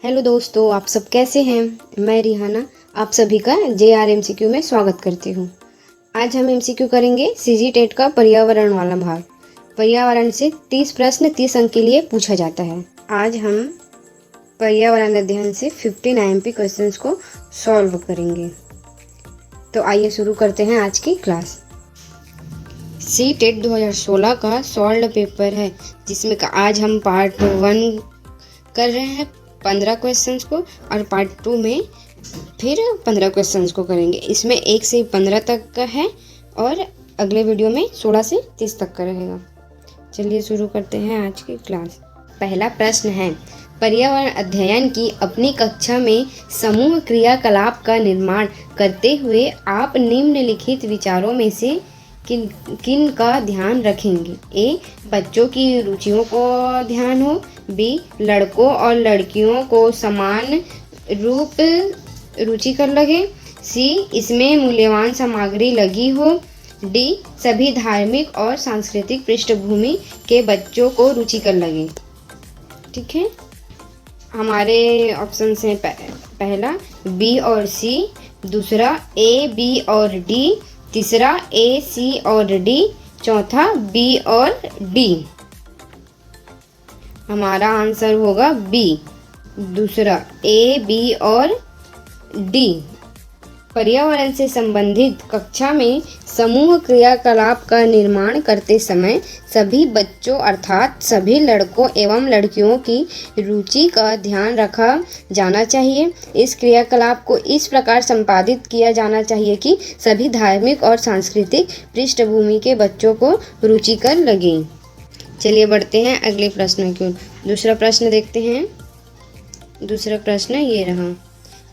Hello दोस्तों, आप सब कैसे हैं। मैं रिहाना आप सभी का JRMCQ में स्वागत करती हूँ। आज हम MCQ करेंगे CG टेट का पर्यावरण वाला भाग। पर्यावरण से 30 प्रश्न 30 अंक के लिए पूछा जाता है। आज हम पर्यावरण अध्ययन से 15 IMP क्वेश्चंस को सॉल्व करेंगे। तो आइए शुरू करते हैं आज की क्लास। CTET 2016 का सॉल्व पेपर है, जिसमें आज हम पार्ट 1 कर रहे हैं 15 क्वेश्चंस को, और पार्ट 2 में फिर 15 क्वेश्चंस को करेंगे। इसमें 1 से 15 तक का है और अगले वीडियो में 16 से 30 तक का रहेगा। चलिए शुरू करते हैं आज की क्लास। पहला प्रश्न है, पर्यावरण अध्ययन की अपनी कक्षा में समूह क्रियाकलाप का निर्माण करते हुए आप निम्नलिखित विचारों में से किन का ध्यान रखेंगे। ए, बच्चों की रुचियों को ध्यान हो। बी, लड़कों और लड़कियों को समान रूप रुचिकर लगे। सी, इसमें मूल्यवान सामग्री लगी हो। डी, सभी धार्मिक और सांस्कृतिक पृष्ठभूमि के बच्चों को रुचिकर लगे। ठीक है, हमारे ऑप्शन हैं पहला बी और सी, दूसरा ए, बी और डी, तीसरा ए, सी और डी, चौथा बी और डी। हमारा आंसर होगा बी, दूसरा ए, बी और डी। पर्यावरण से संबंधित कक्षा में समूह क्रियाकलाप का निर्माण करते समय सभी बच्चों अर्थात सभी लड़कों एवं लड़कियों की रुचि का ध्यान रखा जाना चाहिए। इस क्रियाकलाप को इस प्रकार संपादित किया जाना चाहिए कि सभी धार्मिक और सांस्कृतिक पृष्ठभूमि के बच्चों को रुचिकर लगे। चलिए बढ़ते हैं अगले प्रश्न की ओर। दूसरा प्रश्न देखते हैं। दूसरा प्रश्न ये रहा,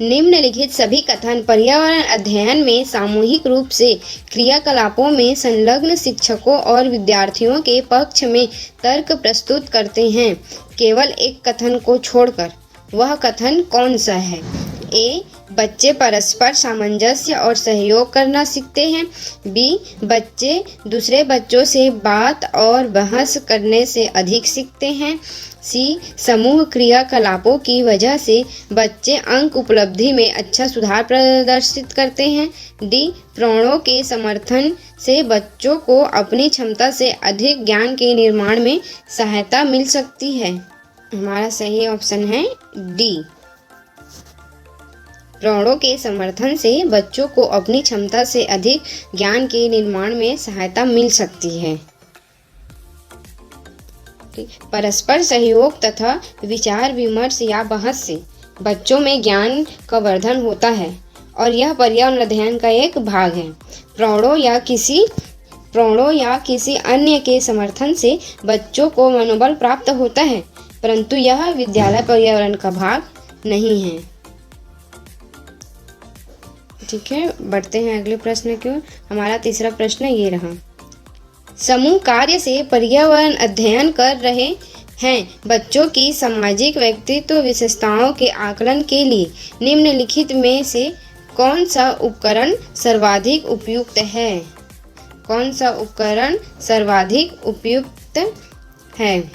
निम्नलिखित सभी कथन पर्यावरण अध्ययन में सामूहिक रूप से क्रियाकलापों में संलग्न शिक्षकों और विद्यार्थियों के पक्ष में तर्क प्रस्तुत करते हैं, केवल एक कथन को छोड़कर। वह कथन कौन सा है। ए, बच्चे परस्पर सामंजस्य और सहयोग करना सीखते हैं। बी, बच्चे दूसरे बच्चों से बात और बहस करने से अधिक सीखते हैं। सी, समूह क्रियाकलापों की वजह से बच्चे अंक उपलब्धि में अच्छा सुधार प्रदर्शित करते हैं। डी, प्राणों के समर्थन से बच्चों को अपनी क्षमता से अधिक ज्ञान के निर्माण में सहायता मिल सकती है। हमारा सही ऑप्शन है डी, प्राणों के समर्थन से बच्चों को अपनी क्षमता से अधिक ज्ञान के निर्माण में सहायता मिल सकती है। परस्पर सहयोग तथा विचार विमर्श या बहस से बच्चों में ज्ञान का वर्धन होता है और यह पर्यावरण अध्ययन का एक भाग है। प्राणों या किसी अन्य के समर्थन से बच्चों को मनोबल प्राप्त होता है, परंतु यह विद्यालय पर्यावरण का भाग नहीं है। ठीक है, बढ़ते हैं अगले प्रश्न की ओर। हमारा तीसरा प्रश्न ये रहा, समूह कार्य से पर्यावरण अध्ययन कर रहे हैं बच्चों की सामाजिक व्यक्तित्व विशेषताओं के आकलन के लिए निम्नलिखित में से कौन सा उपकरण सर्वाधिक उपयुक्त है। कौन सा उपकरण सर्वाधिक उपयुक्त है।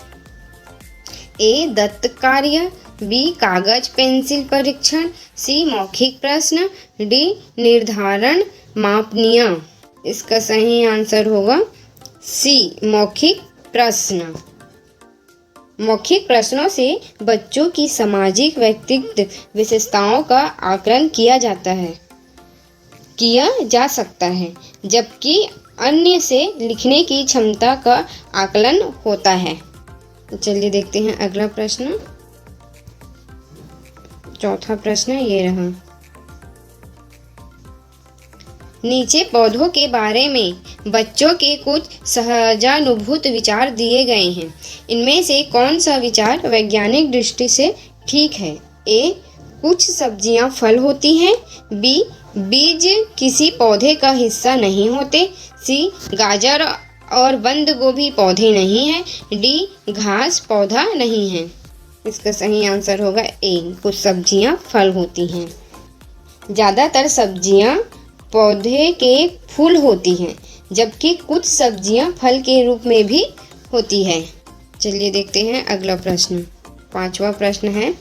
ए, दत्त कार्य। बी, कागज पेंसिल परीक्षण। सी, मौखिक प्रश्न। डी, निर्धारण मापनियाँ। इसका सही आंसर होगा सी, मौखिक प्रश्न। मौखिक प्रश्नों से बच्चों की सामाजिक व्यक्तित्व विशेषताओं का आकलन किया जा सकता है, जबकि अन्य से लिखने की क्षमता का आकलन होता है। चलिए देखते हैं अगला प्रश्न। चौथा प्रश्न ये रहा, नीचे पौधों के बारे में बच्चों के कुछ सहजानुभूत विचार दिए गए हैं। इनमें से कौन सा विचार वैज्ञानिक दृष्टि से ठीक है। ए, कुछ सब्जियां फल होती हैं। बी, बीज किसी पौधे का हिस्सा नहीं होते। सी, गाजर और बंद गोभी पौधे नहीं हैं। डी, घास पौधा नहीं है। इसका सही आंसर होगा ए, कुछ सब्जियां फल होती हैं। ज़्यादातर सब्जियां पौधे के फूल होती हैं, जबकि कुछ सब्जियां फल के रूप में भी होती है। चलिए देखते हैं अगला प्रश्न। पांचवा प्रश्न है,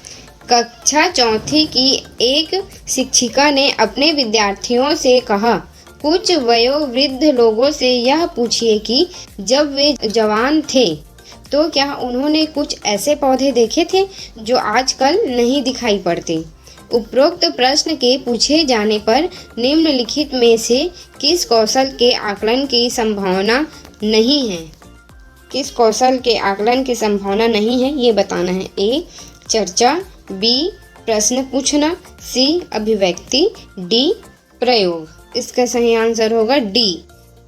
कक्षा चौथी की एक शिक्षिका ने अपने विद्यार्थियों से कहा, कुछ वयोवृद्ध लोगों से यह पूछिए कि जब वे जवान थे तो क्या उन्होंने कुछ ऐसे पौधे देखे थे जो आजकल नहीं दिखाई पड़ते। उपरोक्त प्रश्न के पूछे जाने पर निम्नलिखित में से किस कौशल के आकलन की संभावना नहीं है। किस कौशल के आकलन की संभावना नहीं है ये बताना है। ए चर्चा, बी प्रश्न पूछना, सी अभिव्यक्ति, डी प्रयोग। इसका सही आंसर होगा डी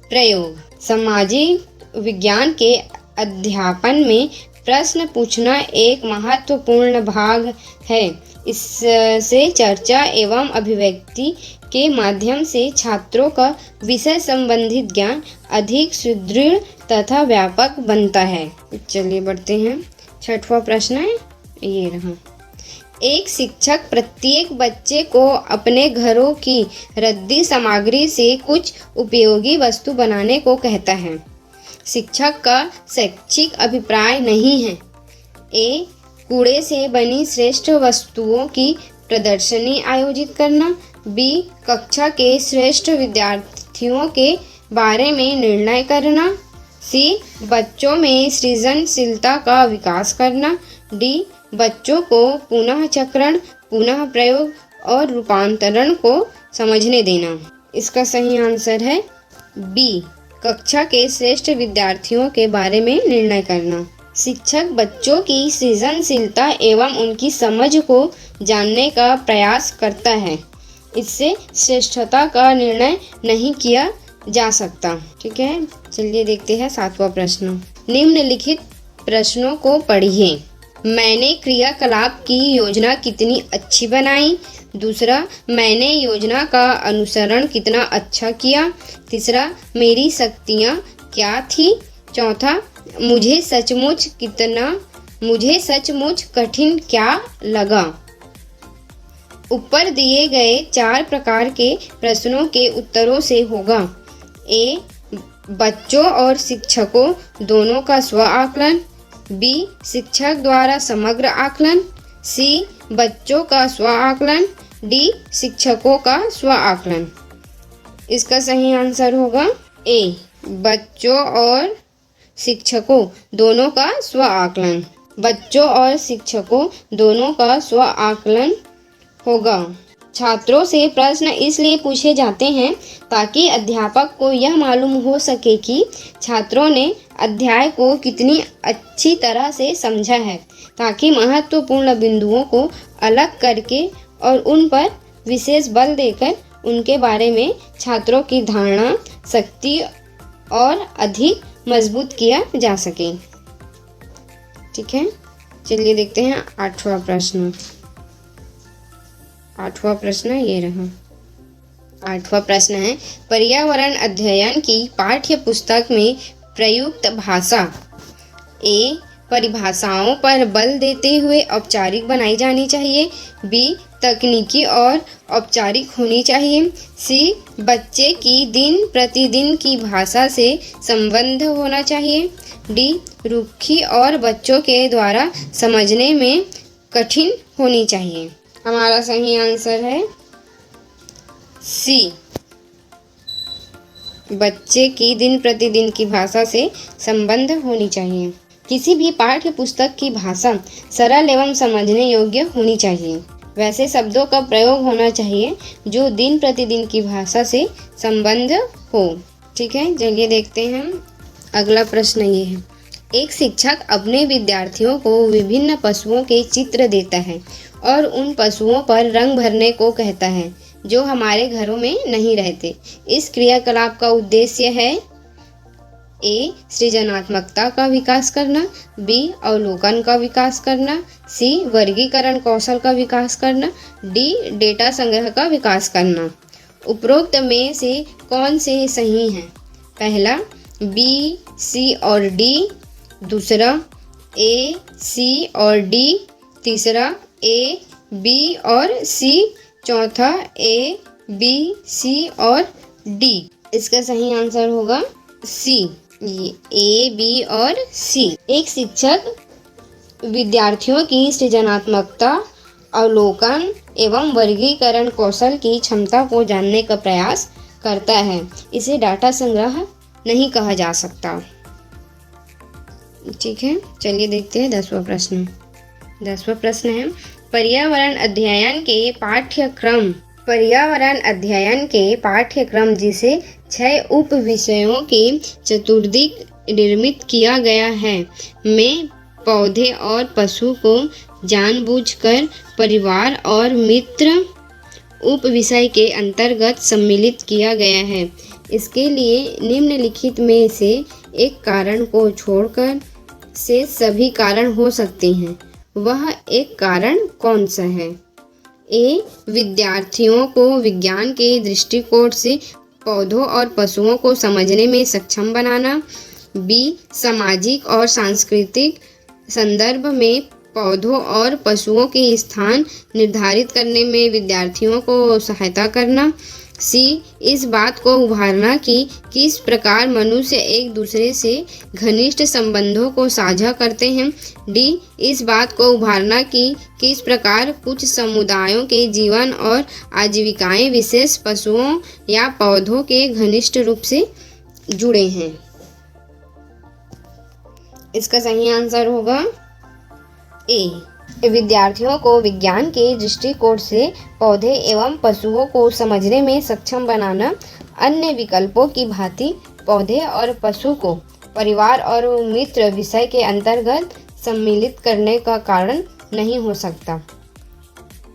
प्रयोग। सामाजिक विज्ञान के अध्यापन में प्रश्न पूछना एक महत्वपूर्ण भाग है। इससे चर्चा एवं अभिव्यक्ति के माध्यम से छात्रों का विषय संबंधित ज्ञान अधिक सुदृढ़ तथा व्यापक बनता है। चलिए बढ़ते हैं। छठवां प्रश्न है ये रहा। एक शिक्षक प्रत्येक बच्चे को अपने घरों की रद्दी सामग्री से कुछ उपयोगी वस्तु बनाने को कहता है। शिक्षक का शैक्षिक अभिप्राय नहीं है। ए कूड़े से बनी श्रेष्ठ वस्तुओं की प्रदर्शनी आयोजित करना, बी कक्षा के श्रेष्ठ विद्यार्थियों के बारे में निर्णय करना, सी बच्चों में सृजनशीलता का विकास करना, डी बच्चों को पुनः चक्रण, पुनः प्रयोग और रूपांतरण को समझने देना। इसका सही आंसर है बी कक्षा के श्रेष्ठ विद्यार्थियों के बारे में निर्णय करना। शिक्षक बच्चों की सृजनशीलता एवं उनकी समझ को जानने का प्रयास करता है। इससे श्रेष्ठता का निर्णय नहीं किया जा सकता। ठीक है, चलिए देखते हैं सातवां प्रश्न। निम्नलिखित प्रश्नों को पढ़िए। मैंने क्रियाकलाप की योजना कितनी अच्छी बनाई। दूसरा, मैंने योजना का अनुसरण कितना अच्छा किया। तीसरा, मेरी शक्तियाँ क्या थी। चौथा, मुझे सचमुच कठिन क्या लगा। ऊपर दिए गए 4 प्रकार के प्रश्नों के उत्तरों से होगा। ए बच्चों और शिक्षकों दोनों का स्व आकलन, बी शिक्षक द्वारा समग्र आकलन, सी बच्चों का स्व आकलन, डी शिक्षकों का स्व आकलन। इसका सही आंसर होगा ए बच्चों और शिक्षकों दोनों का स्व आकलन। बच्चों और शिक्षकों दोनों का स्व आकलन होगा। छात्रों से प्रश्न इसलिए पूछे जाते हैं ताकि अध्यापक को यह मालूम हो सके कि छात्रों ने अध्याय को कितनी अच्छी तरह से समझा है, ताकि महत्वपूर्ण बिंदुओं को अलग करके और उन पर विशेष बल देकर उनके बारे में छात्रों की धारणा शक्ति और अधिक मजबूत किया जा सके। ठीक है, चलिए देखते हैं 8वां प्रश्न। 8वां प्रश्न ये रहा। 8वां प्रश्न है, पर्यावरण अध्ययन की पाठ्य पुस्तक में प्रयुक्त भाषा ए परिभाषाओं पर बल देते हुए औपचारिक बनाई जानी चाहिए, बी तकनीकी और औपचारिक होनी चाहिए, सी बच्चे की दिन प्रतिदिन की भाषा से संबंध होना चाहिए, डी रुखी और बच्चों के द्वारा समझने में कठिन होनी चाहिए। हमारा सही आंसर है सी बच्चे की दिन प्रतिदिन की भाषा से संबंध होनी चाहिए। किसी भी पाठ्य पुस्तक की भाषा सरल एवं समझने योग्य होनी चाहिए। वैसे शब्दों का प्रयोग होना चाहिए जो दिन प्रतिदिन की भाषा से संबंध हो। ठीक है, चलिए देखते हैं अगला प्रश्न ये है। एक शिक्षक अपने विद्यार्थियों को विभिन्न पशुओं के चित्र देता है और उन पशुओं पर रंग भरने को कहता है जो हमारे घरों में नहीं रहते। इस क्रियाकलाप का उद्देश्य है ए सृजनात्मकता का विकास करना, बी अवलोकन का विकास करना, सी वर्गीकरण कौशल का विकास करना, डी डेटा संग्रह का विकास करना। उपरोक्त में से कौन से सही हैं? पहला बी सी और डी, दूसरा ए सी और डी, तीसरा ए बी और सी, चौथा ए बी सी और डी। इसका सही आंसर होगा सी, ये ए बी और सी। एक शिक्षक विद्यार्थियों की सृजनात्मकता अवलोकन एवं वर्गीकरण कौशल की क्षमता को जानने का प्रयास करता है। इसे डाटा संग्रह नहीं कहा जा सकता। ठीक है, चलिए देखते हैं 10वां प्रश्न। 10वां प्रश्न है, पर्यावरण अध्ययन के पाठ्यक्रम जिसे 6 उप विषयों के चतुर्दिक निर्मित किया गया है में पौधे और पशु को जानबूझकर परिवार और मित्र उप विषय के अंतर्गत सम्मिलित किया गया है। इसके लिए निम्नलिखित में से एक कारण को छोड़कर से सभी कारण हो सकते हैं। वह एक कारण कौन सा है? ए, विद्यार्थियों को विज्ञान के दृष्टिकोण से पौधों और पशुओं को समझने में सक्षम बनाना। बी, सामाजिक और सांस्कृतिक संदर्भ में पौधों और पशुओं के स्थान निर्धारित करने में विद्यार्थियों को सहायता करना। सी, इस बात को उभारना कि किस प्रकार मनुष्य एक दूसरे से घनिष्ठ संबंधों को साझा करते हैं। डी, इस बात को उभारना कि किस प्रकार कुछ समुदायों के जीवन और आजीविकाएं विशेष पशुओं या पौधों के घनिष्ठ रूप से जुड़े हैं। इसका सही आंसर होगा ए, विद्यार्थियों को विज्ञान के दृष्टिकोण से पौधे एवं पशुओं को समझने में सक्षम बनाना अन्य विकल्पों की भांति पौधे और पशु को परिवार और मित्र विषय के अंतर्गत सम्मिलित करने का कारण नहीं हो सकता।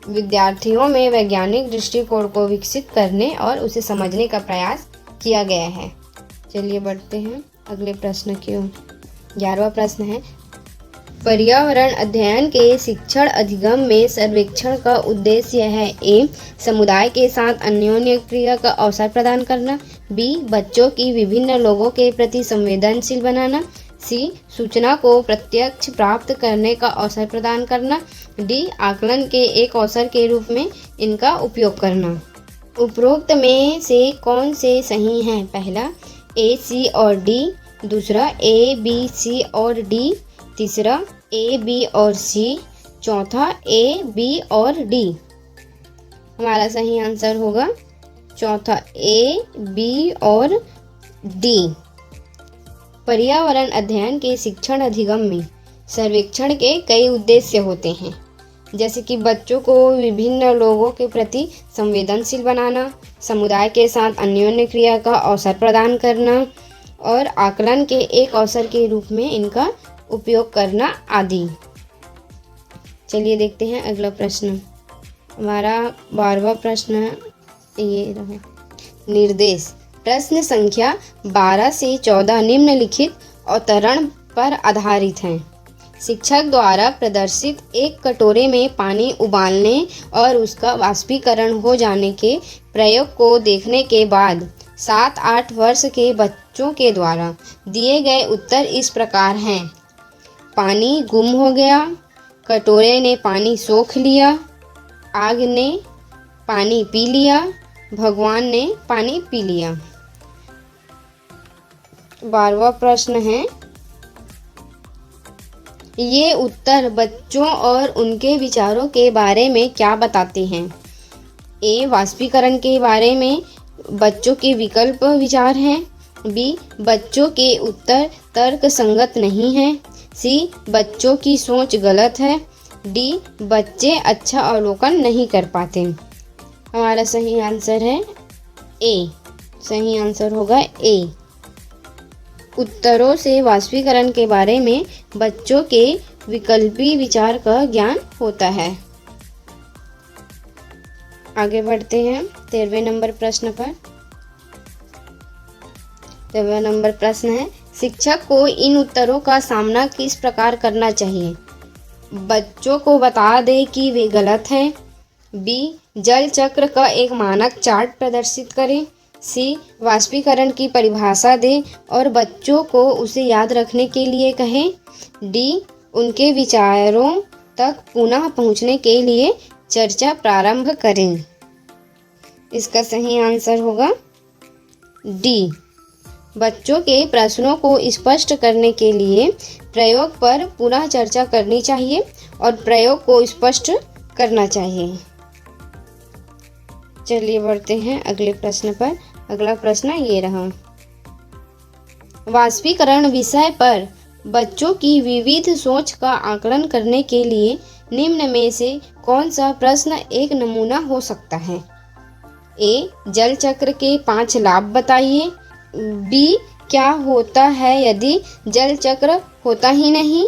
विद्यार्थियों में वैज्ञानिक दृष्टिकोण को विकसित करने और उसे समझने का प्रयास किया गया है। चलिए बढ़ते हैं अगले प्रश्न की ओर। 11वां प्रश्न है, पर्यावरण अध्ययन के शिक्षण अधिगम में सर्वेक्षण का उद्देश्य है। ए, समुदाय के साथ अन्योन्य क्रिया का अवसर प्रदान करना। बी, बच्चों की विभिन्न लोगों के प्रति संवेदनशील बनाना। सी, सूचना को प्रत्यक्ष प्राप्त करने का अवसर प्रदान करना। डी, आकलन के एक अवसर के रूप में इनका उपयोग करना। उपरोक्त में से कौन से सही हैं? पहला ए, सी और डी। दूसरा ए, बी, सी और डी। तीसरा ए, बी और सी। चौथा ए, बी और डी। हमारा सही आंसर होगा चौथा ए, बी और डी। पर्यावरण अध्ययन के शिक्षण अधिगम में सर्वेक्षण के कई उद्देश्य होते हैं, जैसे कि बच्चों को विभिन्न लोगों के प्रति संवेदनशील बनाना, समुदाय के साथ अन्योन्य क्रिया का अवसर प्रदान करना और आकलन के एक अवसर के रूप में इनका उपयोग करना आदि। चलिए देखते हैं अगला प्रश्न। हमारा 12वां प्रश्न ये रहा, निर्देश। प्रश्न संख्या 12 से 14 निम्नलिखित अवतरण पर आधारित हैं। शिक्षक द्वारा प्रदर्शित एक कटोरे में पानी उबालने और उसका वाष्पीकरण हो जाने के प्रयोग को देखने के बाद 7-8 वर्ष के बच्चों के द्वारा दिए गए उत्तर इस प्रकार हैं। पानी गुम हो गया, कटोरे ने पानी सोख लिया, आग ने पानी पी लिया, भगवान ने पानी पी लिया। 12वां प्रश्न है, ये उत्तर बच्चों और उनके विचारों के बारे में क्या बताते हैं? ए, वाष्पीकरण के बारे में बच्चों के विकल्प विचार हैं। बी, बच्चों के उत्तर तर्क संगत नहीं हैं। सी, बच्चों की सोच गलत है। डी, बच्चे अच्छा अवलोकन नहीं कर पाते। हमारा सही आंसर है ए। सही आंसर होगा ए। उत्तरों से वाष्पीकरण के बारे में बच्चों के विकल्पी विचार का ज्ञान होता है। आगे बढ़ते हैं 13वें नंबर प्रश्न पर। 13वां नंबर प्रश्न है, शिक्षक को इन उत्तरों का सामना किस प्रकार करना चाहिए? बच्चों को बता दे कि वे गलत हैं। बी, जल चक्र का एक मानक चार्ट प्रदर्शित करें। सी, वाष्पीकरण की परिभाषा दें और बच्चों को उसे याद रखने के लिए कहें। डी, उनके विचारों तक पुनः पहुंचने के लिए चर्चा प्रारंभ करें। इसका सही आंसर होगा डी। बच्चों के प्रश्नों को स्पष्ट करने के लिए प्रयोग पर पुनः चर्चा करनी चाहिए और प्रयोग को स्पष्ट करना चाहिए। चलिए बढ़ते हैं अगले प्रश्न पर। अगला प्रश्न ये रहा। वाष्पीकरण विषय पर बच्चों की विविध सोच का आकलन करने के लिए निम्न में से कौन सा प्रश्न एक नमूना हो सकता है? ए. जल चक्र के 5 लाभ बताइए। बी. क्या होता है यदि जल चक्र होता ही नहीं?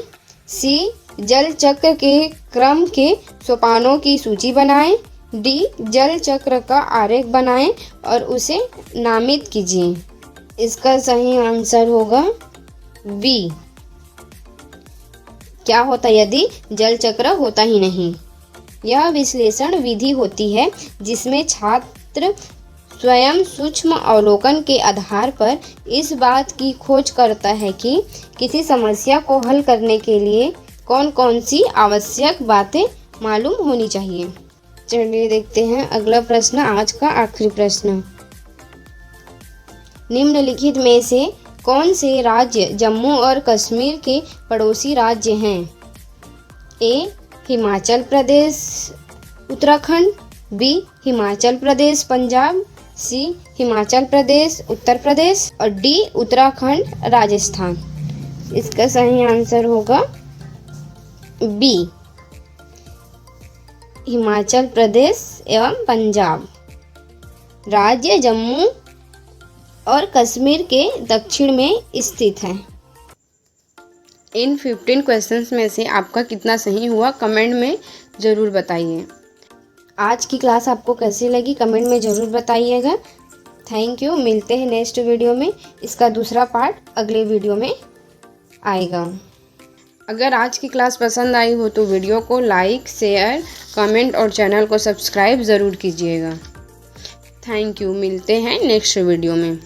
सी. जल चक्र के क्रम के सोपानों की सूची बनाएं। डी. जल चक्र का आरेख बनाएं और उसे नामित कीजिए। इसका सही आंसर होगा बी। क्या होता यदि जल चक्र होता ही नहीं? यह विश्लेषण विधि होती है जिसमें छात्र स्वयं सूक्ष्म अवलोकन के आधार पर इस बात की खोज करता है कि किसी समस्या को हल करने के लिए कौन कौन सी आवश्यक बातें मालूम होनी चाहिए। चलिए देखते हैं अगला प्रश्न, आज का आखिरी प्रश्न। निम्नलिखित में से कौन से राज्य जम्मू और कश्मीर के पड़ोसी राज्य हैं? ए. हिमाचल प्रदेश उत्तराखंड। बी. हिमाचल प्रदेश पंजाब। सी. हिमाचल प्रदेश उत्तर प्रदेश और डी. उत्तराखंड राजस्थान। इसका सही आंसर होगा बी, हिमाचल प्रदेश एवं पंजाब। राज्य जम्मू और कश्मीर के दक्षिण में स्थित है। इन 15 क्वेश्चंस में से आपका कितना सही हुआ कमेंट में ज़रूर बताइए। आज की क्लास आपको कैसी लगी कमेंट में ज़रूर बताइएगा। Thank you. मिलते हैं नेक्स्ट वीडियो में। इसका दूसरा पार्ट अगले वीडियो में आएगा। अगर आज की क्लास पसंद आई हो तो वीडियो को लाइक, शेयर, कमेंट और चैनल को सब्सक्राइब ज़रूर कीजिएगा। Thank you. मिलते हैं नेक्स्ट वीडियो में।